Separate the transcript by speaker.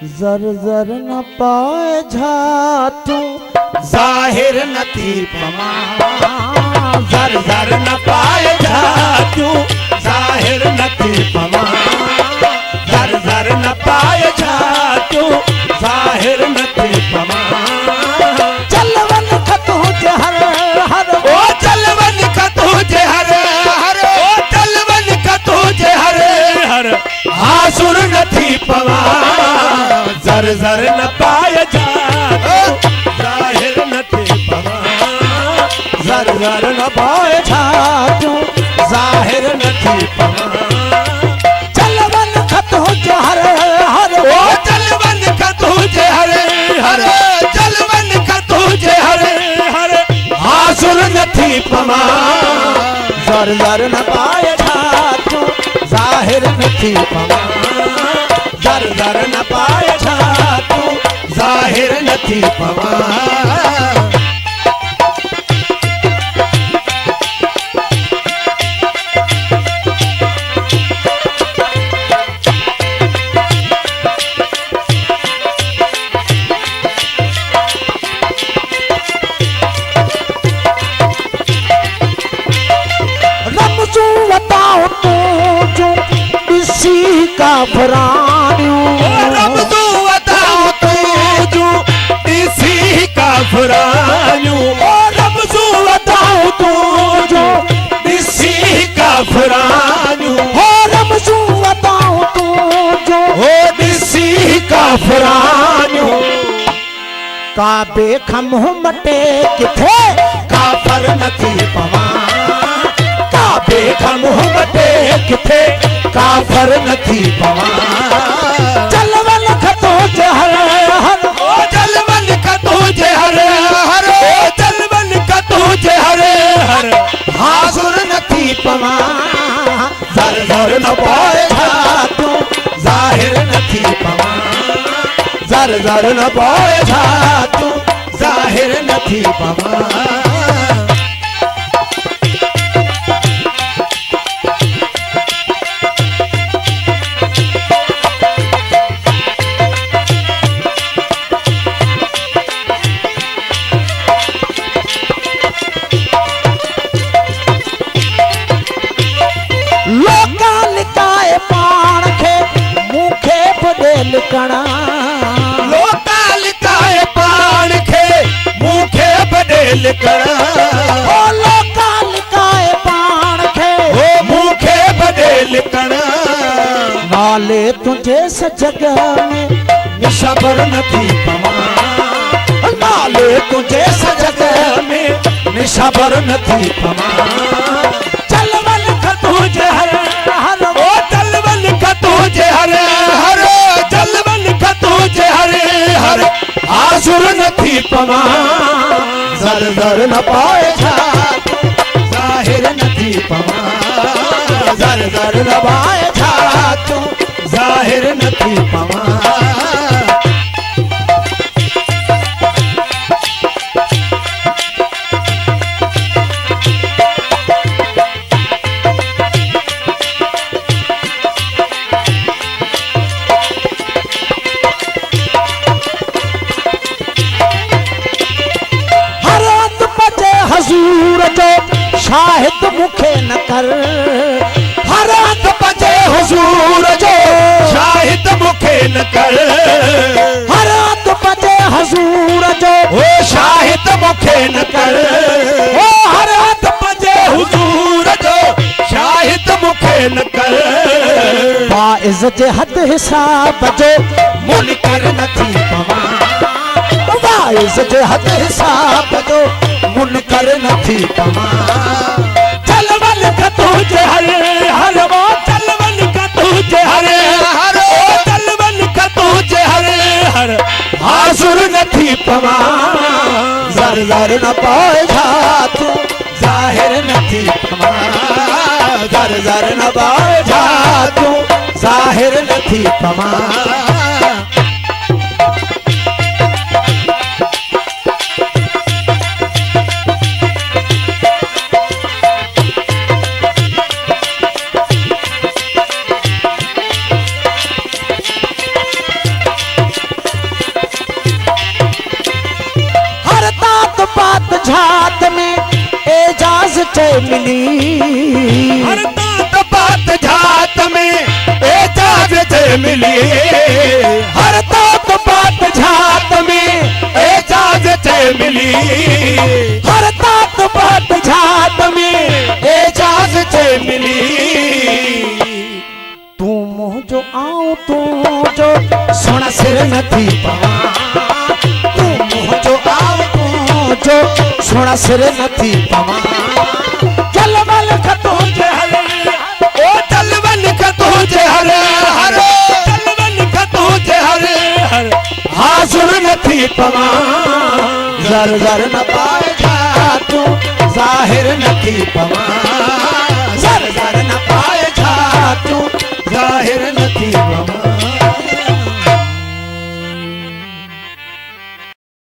Speaker 1: जर जर न पाए झातू
Speaker 2: जाहिर नथी पमा जर जर न पाए झातू जाहिर नथी पमा जर जर न पाए झातू जाहिर नथी पमा
Speaker 1: चलवन खतु जे हर हर
Speaker 2: ओ चलवन खतु जे हर हर ओ चलवन खतु जे हर हर आसुर नथी पमा जर जर न पाए झातू जाहिर नथी पमा
Speaker 1: जर जर न पाए झातू
Speaker 2: जाहिर नथी पमा
Speaker 1: चलवन खतु जे हर हर
Speaker 2: ओ चलवन खतु जे हर हर चलवन खतु जे हर हर आसुर नथी पमा
Speaker 1: जर जर न पाए झातू
Speaker 2: जाहिर नथी पमा जर जर न पाए झातू जाहिर नथी पमा
Speaker 1: रमजू बताओ तू जो इसी का फरानू
Speaker 2: रमजू बताओ तू जो इसी का फरानू ओ रमजू बताओ तू जो इसी का फरानू
Speaker 1: हो रमजू बताओ तू जो
Speaker 2: ओ इसी का फरानू
Speaker 1: काबे खमह मटे किथे
Speaker 2: काफर नथी पवा काबे खमह मटे किथे काफर नथी पवा
Speaker 1: चलवन खतो जे हर हर
Speaker 2: ओ जलवन खतु जे हर हर ओ जलवन खतु जे हर हर हासुर नथी पवा जर जर न पाए झातू जाहिर नथी पवा जर जर न पाए झातू जाहिर नथी पवा
Speaker 1: लोका लिकाए पाण खे मुखे बदेल कणा
Speaker 2: लोकाल काए पाण खे मूंखे बडेल कणा
Speaker 1: ओ लोका लिकाए पाण खे
Speaker 2: ओ मूंखे बडेल कणा
Speaker 1: नाले तुझे सजग में
Speaker 2: निशबर नथी पवा नाले तुझे सजग में निशबर नथी पवा चलवन खतु जे हर
Speaker 1: हर
Speaker 2: ओ चलवन खतु जे हर हर चलवन खतु जे हर हर आसुर नथी पवा जर जर न पाए झातू जाहिर नथी पवा जर जर न पाए झातू जाहिर नथी पवा
Speaker 1: हर हंध बजे हजूर जो शाहिद मुखे न कर
Speaker 2: हर हंध बजे हुजूर जो शाहिद मुखे न कर
Speaker 1: हर हंध बजे हजूर जो
Speaker 2: ओ शाहिद मुखे न कर ओ हर हंध बजे हुजूर जो शाहिद मुखे न कर
Speaker 1: बाइज़ जे हद हिसाब जो
Speaker 2: मुनकर नथी पवा
Speaker 1: बाइज़ जे हद हिसाब जो
Speaker 2: मुनकर नथी पवा
Speaker 1: चलवन खतु जे हर हर
Speaker 2: ओ चलवन खतु जे हर हर ओ चलवन खतु जे हर हर हासुर नथी पवा
Speaker 1: जर जर न पाए झातू
Speaker 2: जाहिर नथी पवा
Speaker 1: जर जर न पाए झातू
Speaker 2: जाहिर नथी पवा
Speaker 1: झात में एजाज़त मिली।
Speaker 2: हर तात पात झात में एजाज़त मिली।
Speaker 1: हर तात पात झात में
Speaker 2: एजाज़त मिली।
Speaker 1: हर तात पात झात में
Speaker 2: एजाज़त मिली।
Speaker 1: तू मुँह जो आऊं तू जो सोना सिर नथी पवा। तू मुँह जो आऊं तू जो सोना सिर नथी पवा। जलवल खतू जे हरे
Speaker 2: ओ जलवन खतू जे हरे हरे। जलवन खतू जे हरे हरे।
Speaker 1: हाजुर नथी पवा। जर जर न पाए जा तू जाहिर नथी पवा। जर जर न पाए जा तू
Speaker 2: जाहिर नथी पवा।